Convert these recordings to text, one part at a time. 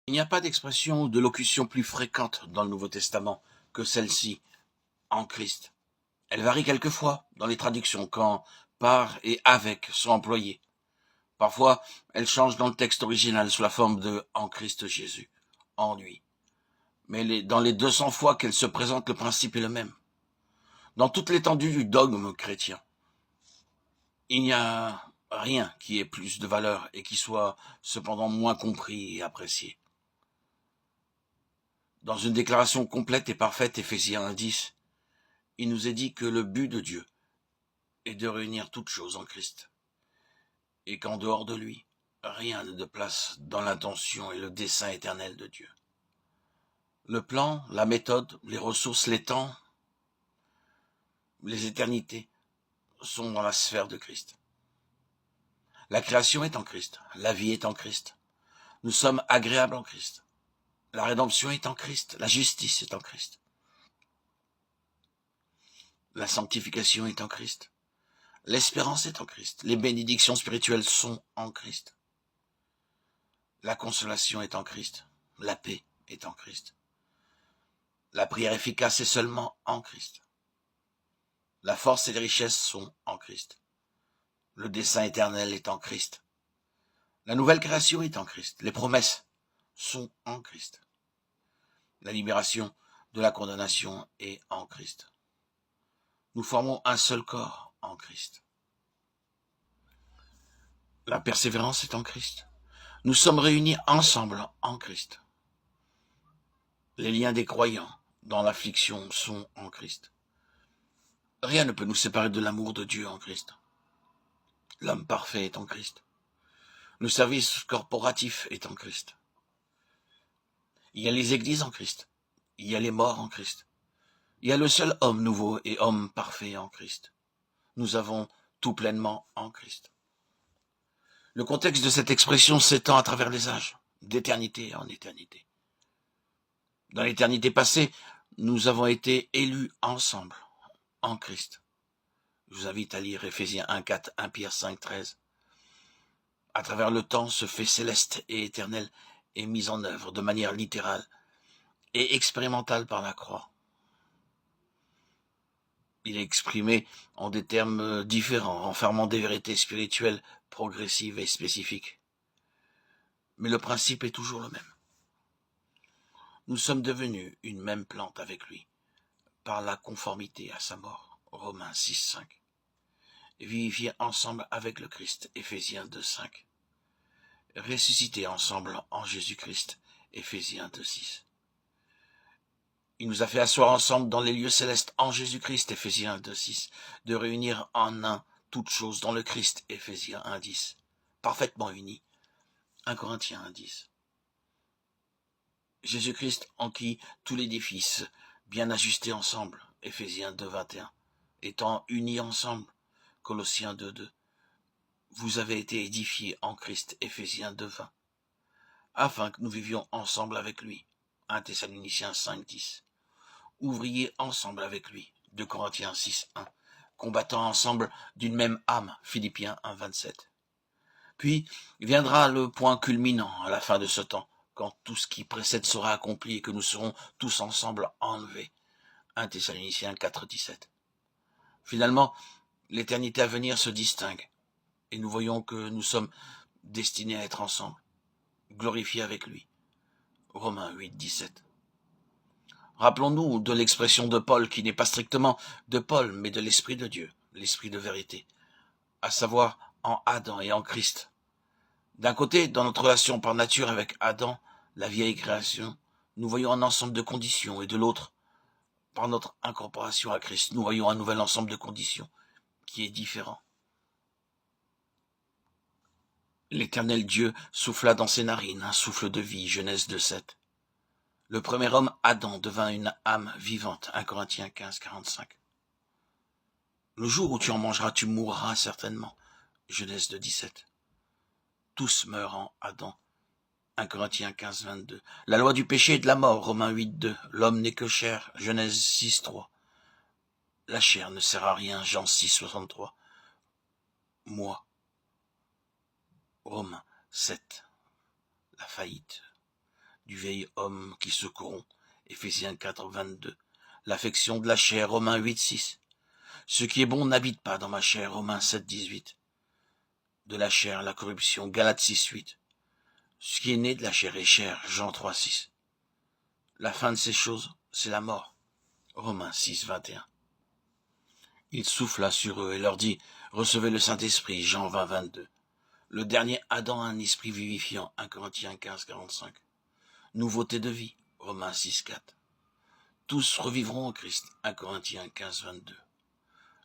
Il n'y a pas d'expression ou de locution plus fréquente dans le Nouveau Testament que celle-ci, en Christ. Elle varie quelquefois dans les traductions quand par et avec sont employés. Parfois, elle change dans le texte original sous la forme de en Christ Jésus, en lui. Mais dans les 200 fois qu'elle se présente, le principe est le même. Dans toute l'étendue du dogme chrétien, il n'y a rien qui ait plus de valeur et qui soit cependant moins compris et apprécié. Dans une déclaration complète et parfaite, Éphésiens 1:10, il nous est dit que le but de Dieu est de réunir toutes choses en Christ, et qu'en dehors de lui, rien n'a de place dans l'intention et le dessein éternel de Dieu. Le plan, la méthode, les ressources, les temps, les éternités sont dans la sphère de Christ. La création est en Christ, la vie est en Christ. Nous sommes agréables en Christ. La rédemption est en Christ, la justice est en Christ. La sanctification est en Christ. L'espérance est en Christ. Les bénédictions spirituelles sont en Christ. La consolation est en Christ. La paix est en Christ. La prière efficace est seulement en Christ. La force et les richesses sont en Christ. Le dessein éternel est en Christ. La nouvelle création est en Christ. Les promesses sont en Christ. La libération de la condamnation est en Christ. Nous formons un seul corps en Christ. La persévérance est en Christ. Nous sommes réunis ensemble en Christ. Les liens des croyants dans l'affliction sont en Christ. Rien ne peut nous séparer de l'amour de Dieu en Christ. L'homme parfait est en Christ. Le service corporatif est en Christ. Il y a les églises en Christ. Il y a les morts en Christ. Il y a le seul homme nouveau et homme parfait en Christ. Nous avons tout pleinement en Christ. Le contexte de cette expression s'étend à travers les âges, d'éternité en éternité. Dans l'éternité passée, nous avons été élus ensemble, en Christ. Je vous invite à lire Éphésiens 1:4, 1 Pierre 5:13. À travers le temps, ce fait céleste et éternel est mis en œuvre de manière littérale et expérimentale par la croix. Il est exprimé en des termes différents, renfermant des vérités spirituelles progressives et spécifiques. Mais le principe est toujours le même. Nous sommes devenus une même plante avec lui, par la conformité à sa mort, Romains 6:5. Vivifiés ensemble avec le Christ, Éphésiens 2:5. Ressuscités ensemble en Jésus-Christ, Éphésiens 2:6. Il nous a fait asseoir ensemble dans les lieux célestes en Jésus-Christ, Éphésiens 2:6, de réunir en un toutes choses dans le Christ, Éphésiens 1:10, parfaitement unis, 1 Corinthiens 1:10. Jésus-Christ en qui tout l'édifice, bien ajusté ensemble, Éphésiens 2:21, étant unis ensemble, Colossiens 2:2. Vous avez été édifiés en Christ, Éphésiens 2:20, afin que nous vivions ensemble avec lui, 1 Thessaloniciens 5:10. Ouvriers ensemble avec lui, 2 Corinthiens 6:1, combattant ensemble d'une même âme, Philippiens 1:27. Puis viendra le point culminant à la fin de ce temps, quand tout ce qui précède sera accompli et que nous serons tous ensemble enlevés, 1 Thessaloniciens 4:17. Finalement, l'éternité à venir se distingue, et nous voyons que nous sommes destinés à être ensemble, glorifiés avec lui, Romains 8:17. Rappelons-nous de l'expression de Paul qui n'est pas strictement de Paul, mais de l'Esprit de Dieu, l'Esprit de vérité, à savoir en Adam et en Christ. D'un côté, dans notre relation par nature avec Adam, la vieille création, nous voyons un ensemble de conditions, et de l'autre, par notre incorporation à Christ, nous voyons un nouvel ensemble de conditions qui est différent. L'Éternel Dieu souffla dans ses narines un souffle de vie, Genèse 2:7. Le premier homme, Adam, devint une âme vivante, 1 Corinthiens 15:45. Le jour où tu en mangeras, tu mourras certainement, Genèse 2:17. Tous meurent en Adam, 1 Corinthiens 15:22. La loi du péché et de la mort, Romains 8:2. L'homme n'est que chair, Genèse 6:3. La chair ne sert à rien, Jean 6:63. Moi, Romains 7. La faillite du vieil homme qui se corrompt, Éphésiens 4, 22. L'affection de la chair, Romains 8, 6. Ce qui est bon n'habite pas dans ma chair, Romains 7, 18. De la chair, la corruption, Galates 6, 8. Ce qui est né de la chair est chair, Jean 3, 6. La fin de ces choses, c'est la mort, Romains 6, 21. Il souffla sur eux et leur dit, recevez le Saint-Esprit, Jean 20, 22. Le dernier Adam a un esprit vivifiant, 1 Corinthiens 15, 45. Nouveauté de vie, Romains 6, 4. Tous revivront en Christ, 1 Corinthiens 15, 22.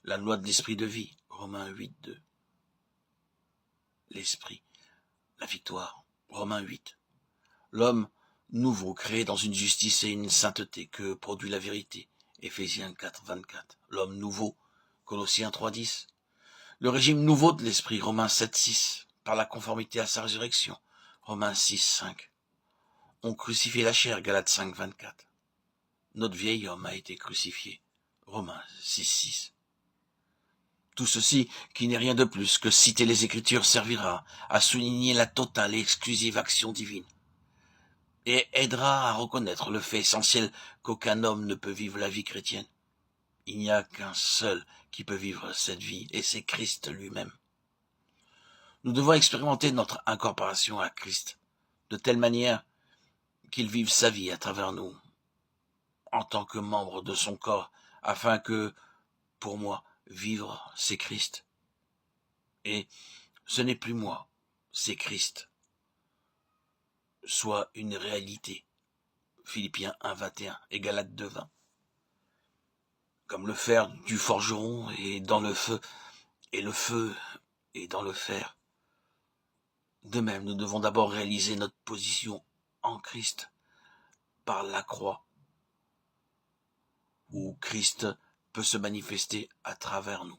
La loi de l'esprit de vie, Romains 8, 2. L'esprit, la victoire, Romains 8. L'homme nouveau, créé dans une justice et une sainteté que produit la vérité, Éphésiens 4, 24. L'homme nouveau, Colossiens 3, 10. Le régime nouveau de l'esprit, Romains 7, 6. Par la conformité à sa résurrection, Romains 6, 5. On crucifie la chair, Galates 5, 24. Notre vieil homme a été crucifié, Romains 6, 6. Tout ceci, qui n'est rien de plus que citer les Écritures, servira à souligner la totale et exclusive action divine, et aidera à reconnaître le fait essentiel qu'aucun homme ne peut vivre la vie chrétienne. Il n'y a qu'un seul qui peut vivre cette vie, et c'est Christ lui-même. Nous devons expérimenter notre incorporation à Christ, de telle manière qu'il vive sa vie à travers nous, en tant que membre de son corps, afin que, pour moi, vivre, c'est Christ. Et ce n'est plus moi, c'est Christ. Soit une réalité. Philippiens 1, 21 et Galates 2, 20. Comme le fer du forgeron est dans le feu, et le feu est dans le fer. De même, nous devons d'abord réaliser notre position en Christ, par la croix, où Christ peut se manifester à travers nous.